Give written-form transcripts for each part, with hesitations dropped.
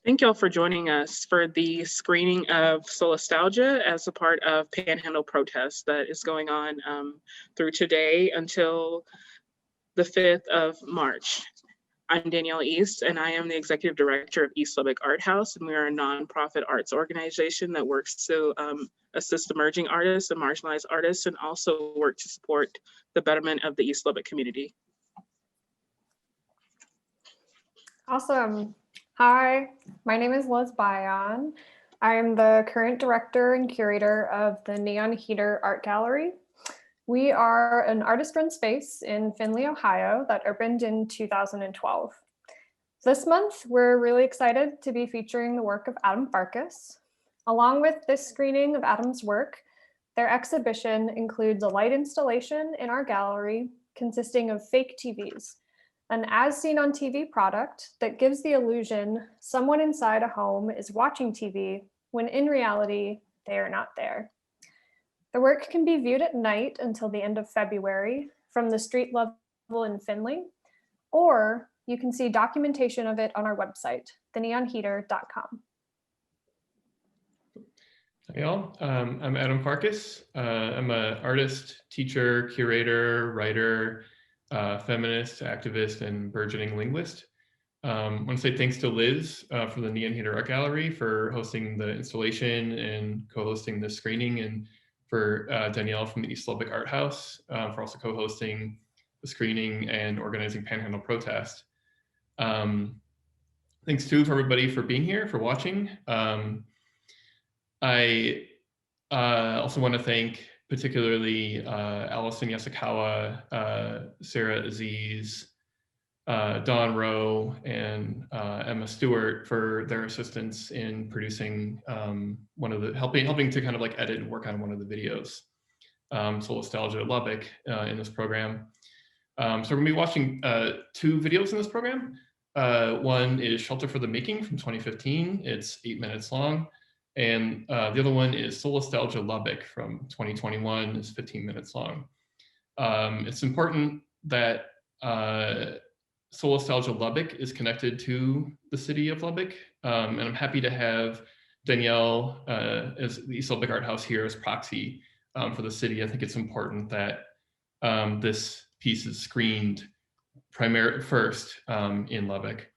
Thank y'all for joining us for the screening of Solastalgia as a part of Panhandle protest that is going on through today until the 5th of March. I'm Danielle East, and I am the Executive Director of East Lubbock Art House, and we are a nonprofit arts organization that works to assist emerging artists and marginalized artists, and also work to support the betterment of the East Lubbock community. Awesome. Hi, my name is Liz Bayon. I am the current director and curator of the Neon Heater Art Gallery. We are an artist-run space in Findlay, Ohio that opened in 2012. This month, we're really excited to be featuring the work of Adam Farcus. Along with this screening of Adam's work, their exhibition includes a light installation in our gallery consisting of fake TVs, an as seen on TV product that gives the illusion someone inside a home is watching TV when in reality, they are not there. The work can be viewed at night until the end of February from the street level in Findlay, or you can see documentation of it on our website, theneonheater.com. Hey all, I'm Adam Farcus. I'm an artist, teacher, curator, writer, feminist, activist, and burgeoning linguist. I want to say thanks to Liz from the Neon Heater Art Gallery for hosting the installation and co-hosting this screening, and for Danielle from the East Lubbock Art House for also co-hosting the screening and organizing Panhandle protest. Thanks too for everybody for being here, for watching. I also want to thank particularly Allison Yasukawa, Sarah Aziz, Dawn Rowe, and Emma Stewart for their assistance in producing helping to kind of like edit and work on one of the videos, Solastalgia Lubbock, in this program. So we're gonna be watching two videos in this program. One is Shelter for the Making from 2015. It's 8 minutes long. And the other one is Solastalgia Lubbock from 2021, is 15 minutes long. It's important that Solastalgia Lubbock is connected to the city of Lubbock. And I'm happy to have Danielle as the East Lubbock Art House here as proxy for the city. I think it's important that this piece is screened first in Lubbock.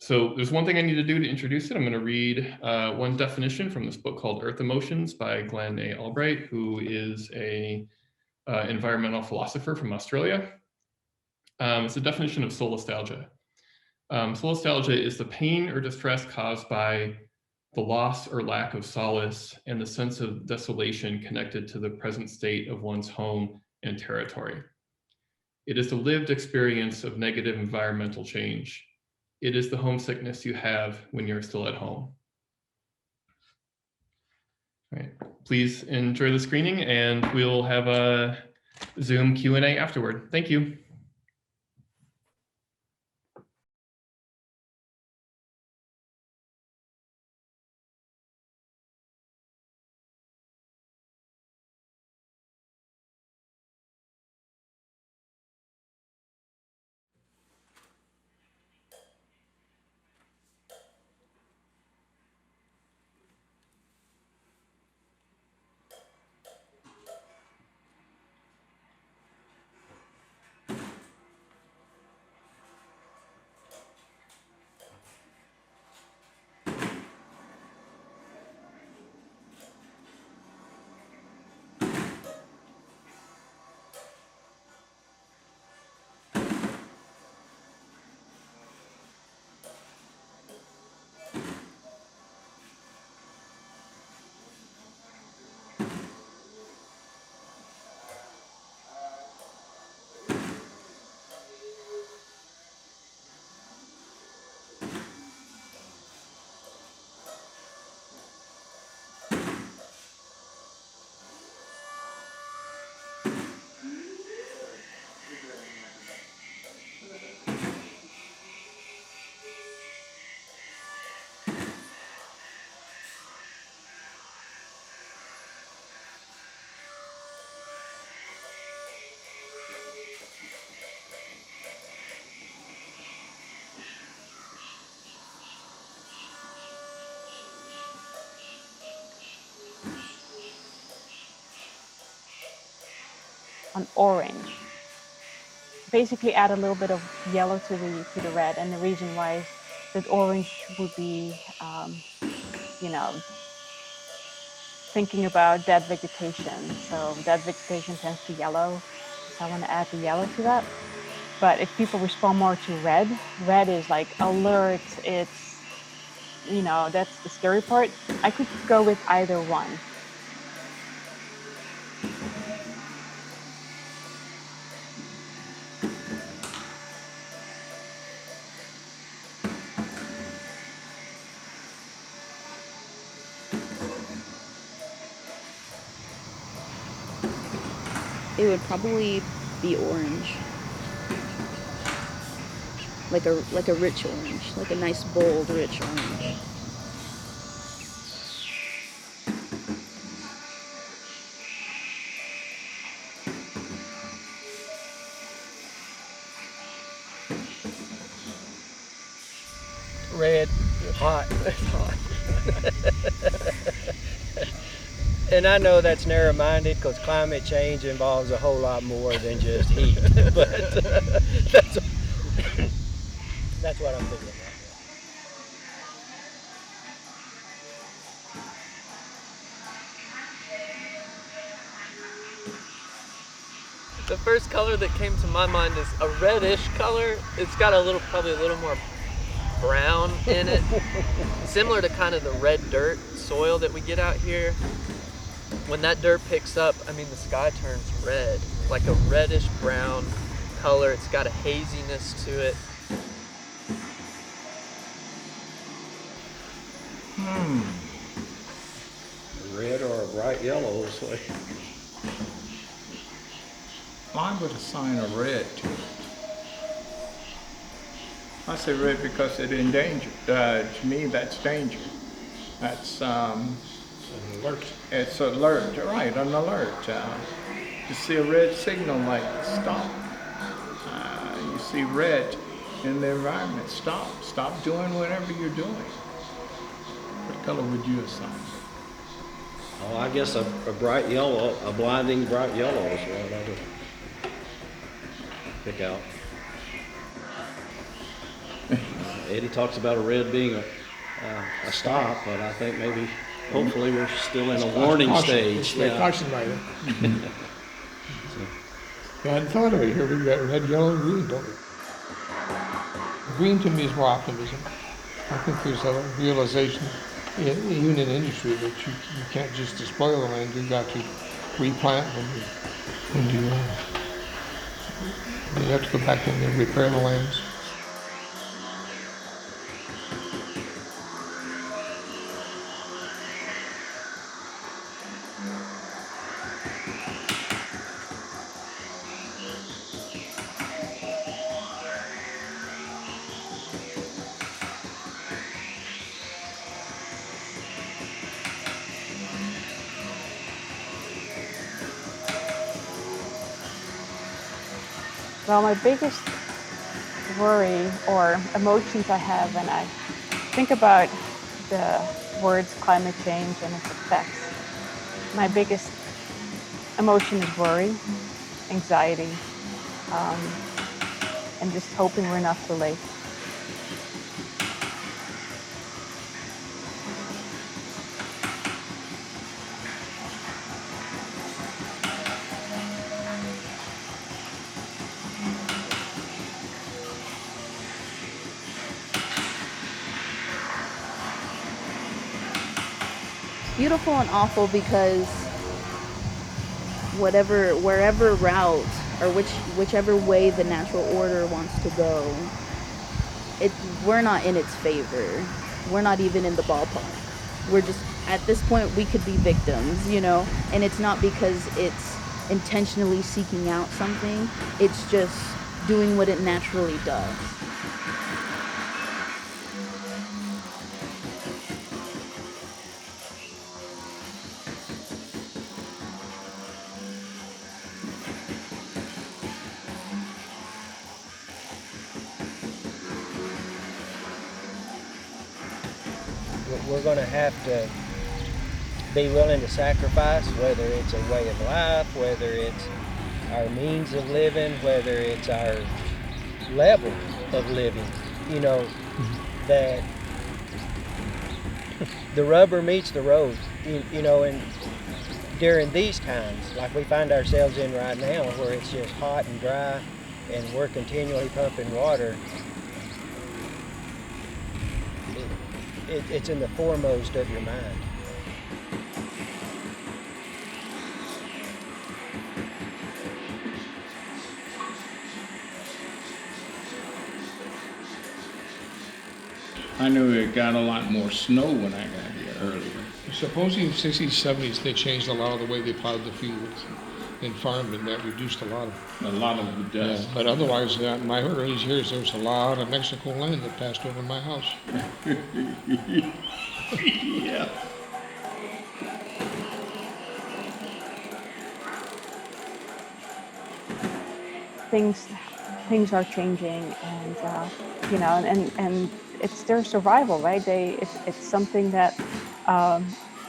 So there's one thing I need to do to introduce it. I'm going to read one definition from this book called Earth Emotions by Glenn A. Albright, who is a environmental philosopher from Australia. It's a definition of solastalgia. Solastalgia is the pain or distress caused by the loss or lack of solace and the sense of desolation connected to the present state of one's home and territory. It is the lived experience of negative environmental change. It is the homesickness you have when you're still at home. All right, please enjoy the screening, and we'll have a Zoom Q&A afterward. Thank you. on orange. Basically add a little bit of yellow to the red, and the reason why is that orange would be, you know, thinking about dead vegetation. So dead vegetation tends to yellow, so I want to add the yellow to that. But if people respond more to red, red is like alert, it's, you know, that's the scary part. I could go with either one. It would probably be orange. Like a rich orange, like a nice bold rich orange. Red, hot, it's hot. And I know that's narrow-minded because climate change involves a whole lot more than just heat, but that's what I'm thinking about. The first color that came to my mind is a reddish color. It's got probably a little more brown in it, similar to kind of the red dirt soil that we get out here. When that dirt picks up, I mean, the sky turns red, like a reddish brown color. It's got a haziness to it. Red or a bright yellow, so I would assign a red to it. I say red because it endangered. To me, that's danger. That's an alert. it's alert, right? An alert. You see a red signal like stop. You see red in the environment. Stop. Stop doing whatever you're doing. What color would you assign? Oh, I guess a bright yellow, a blinding bright yellow is what I would pick out. Eddie talks about a red being a stop, but I think maybe, hopefully, we're still in a warning Caution. stage. It's caution light. I hadn't thought of it. Here we've got red, yellow, and green, don't we? Green to me is more optimism. I think there's a realization, even in industry, that you can't just despoil the land. You've got to replant and you have to go back and repair the lands. Well, my biggest worry or emotions I have when I think about the words climate change and its effects, my biggest emotion is worry, anxiety, and just hoping we're not too late. Beautiful and awful because wherever route or whichever way the natural order wants to go, we're not in its favor. We're not even in the ballpark. We're just, at this point, we could be victims, you know? And it's not because it's intentionally seeking out something. It's just doing what it naturally does. We're going to have to be willing to sacrifice, whether it's a way of life, whether it's our means of living, whether it's our level of living, that the rubber meets the road, and during these times, like we find ourselves in right now, where it's just hot and dry, and we're continually pumping water, it's in the foremost of your mind. I knew it got a lot more snow when I got here earlier. Supposing in the 60s, 70s, they changed a lot of the way they plowed the fields and farmed, and that reduced a lot of the dust. But otherwise, in my early years, there was a lot of Mexico land that passed over my house. Yeah. Things are changing, and and it's their survival, right? It's something that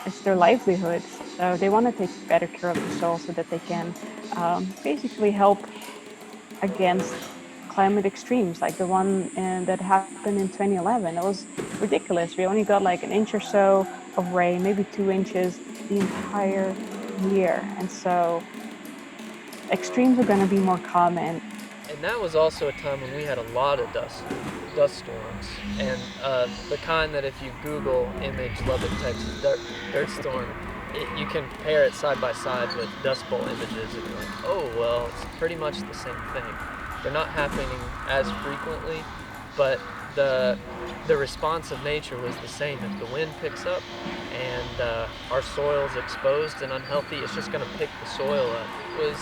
it's their livelihood. So they want to take better care of the soil so that they can basically help against climate extremes, like the one that happened in 2011. It was ridiculous. We only got like an inch or so of rain, maybe 2 inches the entire year, and so extremes are going to be more common. And that was also a time when we had a lot of dust storms, and the kind that if you Google image Lubbock, Texas dirt storm, you can pair it side by side with Dust Bowl images, and you're like, oh well, it's pretty much the same thing. They're not happening as frequently, but the response of nature was the same. If the wind picks up and our soil's exposed and unhealthy, it's just going to pick the soil up. It was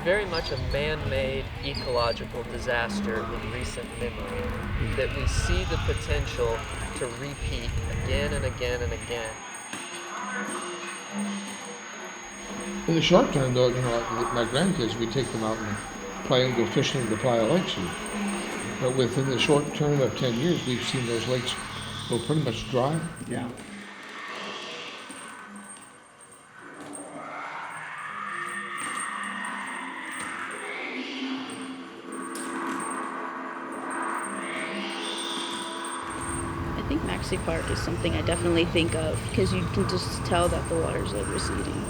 very much a man-made ecological disaster in recent memory that we see the potential to repeat again and again and again. In the short term, though, my grandkids, we take them out and play and go fishing in the Playa Lakes. But within the short term of 10 years, we've seen those lakes go pretty much dry. Yeah. I think Maxi Park is something I definitely think of because you can just tell that the water's like receding.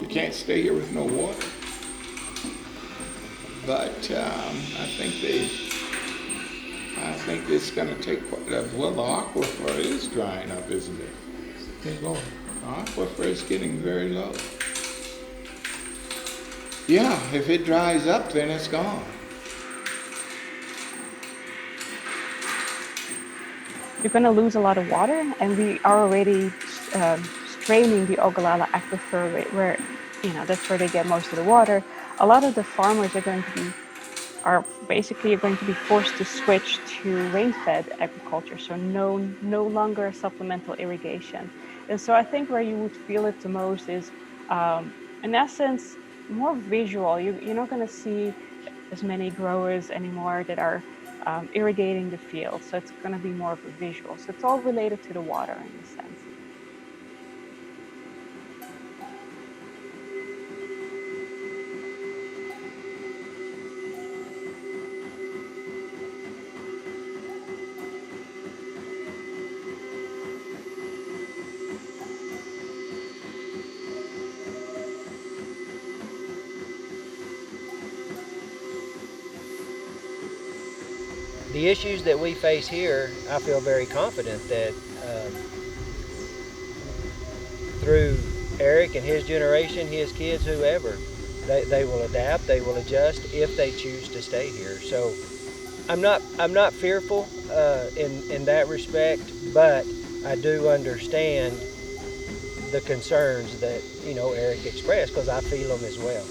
You can't stay here with no water. But I think it's going to take quite a, well, the aquifer is drying up, isn't it? It's low. The aquifer is getting very low. Yeah, if it dries up, then it's gone. You're going to lose a lot of water, and we are already straining the Ogallala aquifer, where that's where they get most of the water. A lot of the farmers are basically going to be forced to switch to rain-fed agriculture, so no longer supplemental irrigation. And so I think where you would feel it the most is, in essence, more visual. You're not going to see as many growers anymore that are irrigating the field, so it's going to be more of a visual. So it's all related to the water in a sense. the issues that we face here, I feel very confident that through Eric and his generation, his kids, whoever, they will adapt, they will adjust if they choose to stay here. So I'm not fearful in that respect, but I do understand the concerns that Eric expressed, because I feel them as well.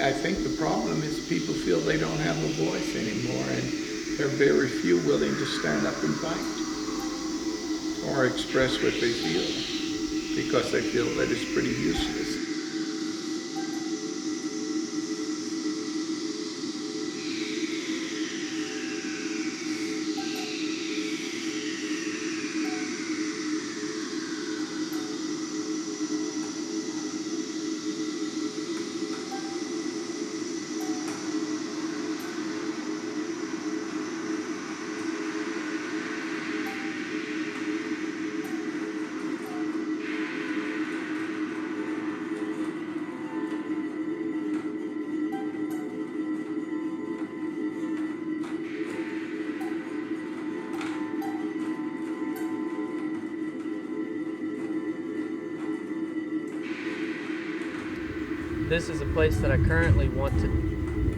I think the problem is people feel they don't have a voice anymore, and there are very few willing to stand up and fight or express what they feel, because they feel that it's pretty useless. This is a place that I currently want to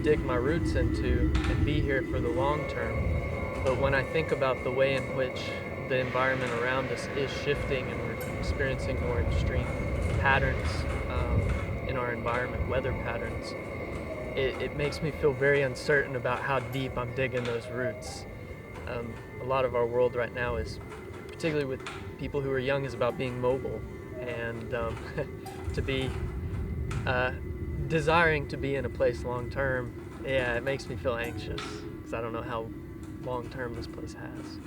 dig my roots into and be here for the long term. But when I think about the way in which the environment around us is shifting and we're experiencing more extreme patterns in our environment, weather patterns, it makes me feel very uncertain about how deep I'm digging those roots. A lot of our world right now is, particularly with people who are young, is about being mobile, and to be desiring to be in a place long term, yeah, it makes me feel anxious because I don't know how long term this place has.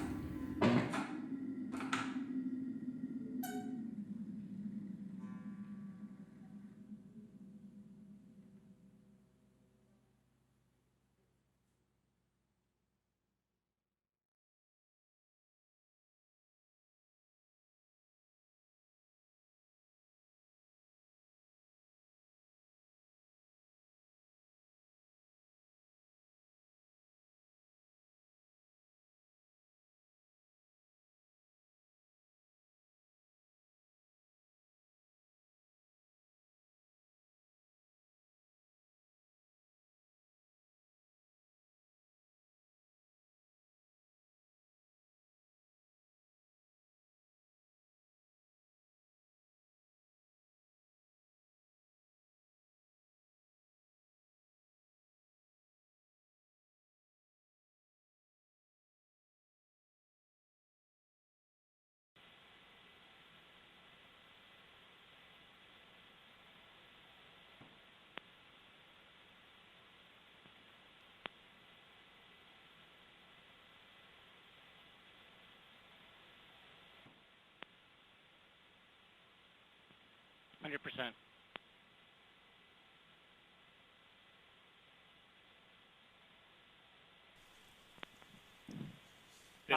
%.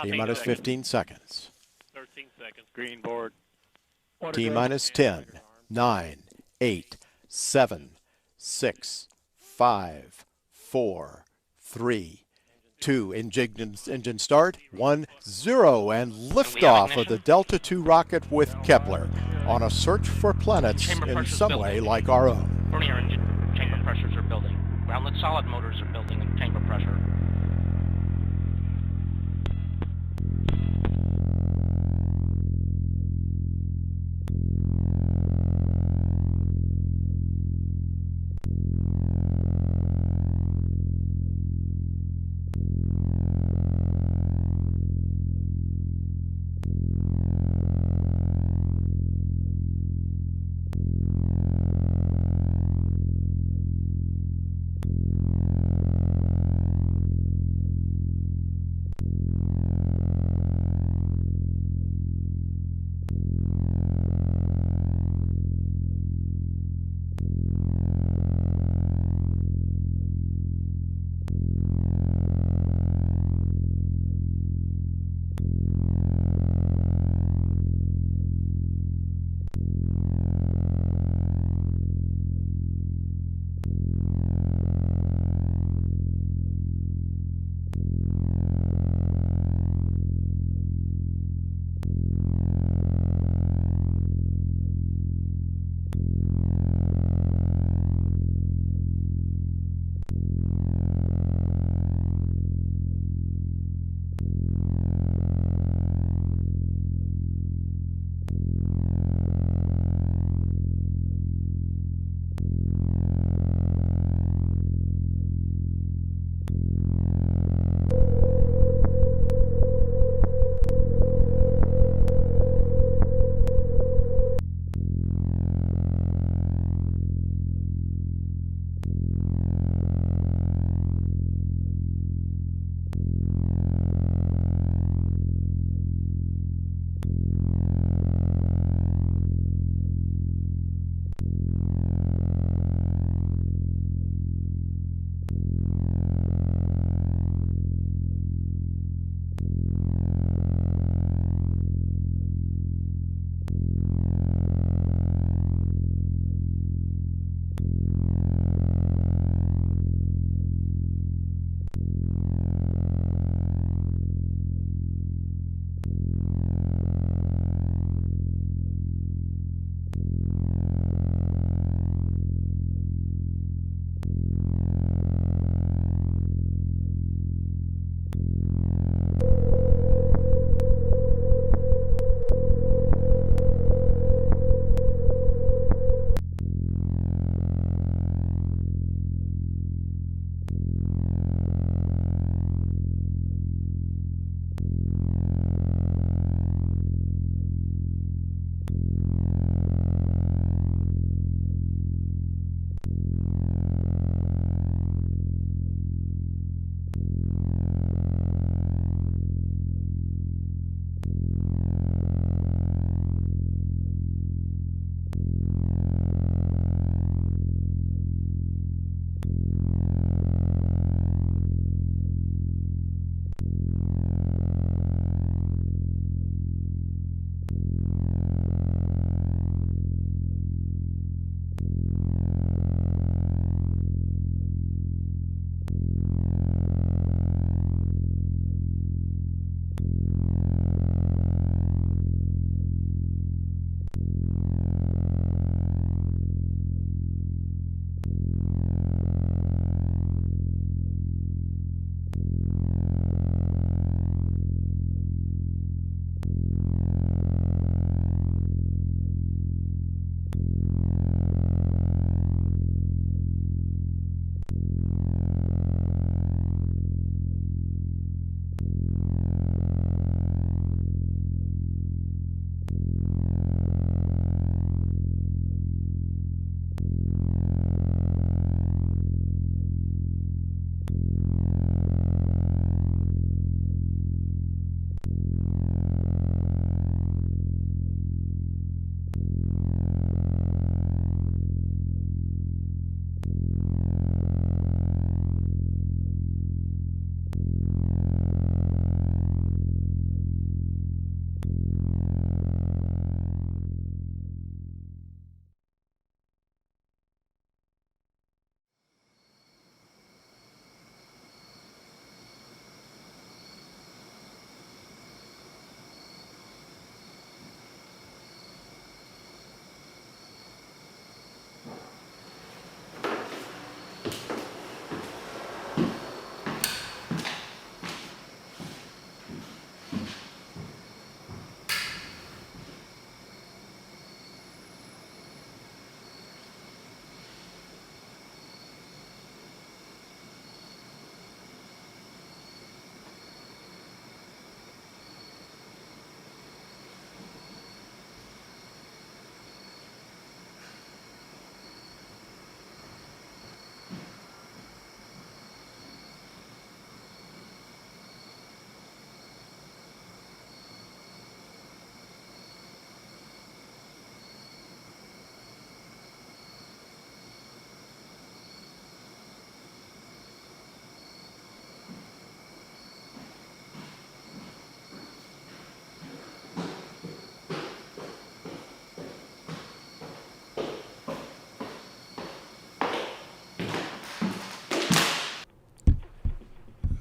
T-minus 15 seconds. 13 seconds. Green board. T-minus 10, 9, 8, 7, 6, 5, 4, 3, 2, engine start, 1, 0, and liftoff of the Delta II rocket with Kepler on a search for planets in some way like our own. Vernier engine chamber pressures are building. Groundlet solid motors are building in chamber pressure.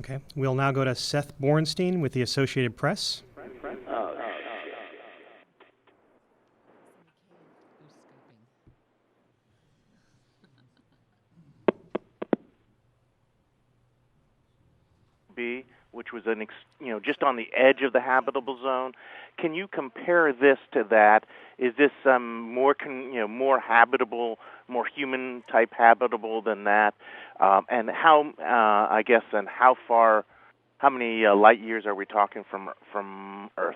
Okay, we'll now go to Seth Bornstein with the Associated Press. Which was just on the edge of the habitable zone. Can you compare this to that? Is this more habitable, more human type habitable than that? And how how many light years are we talking from Earth?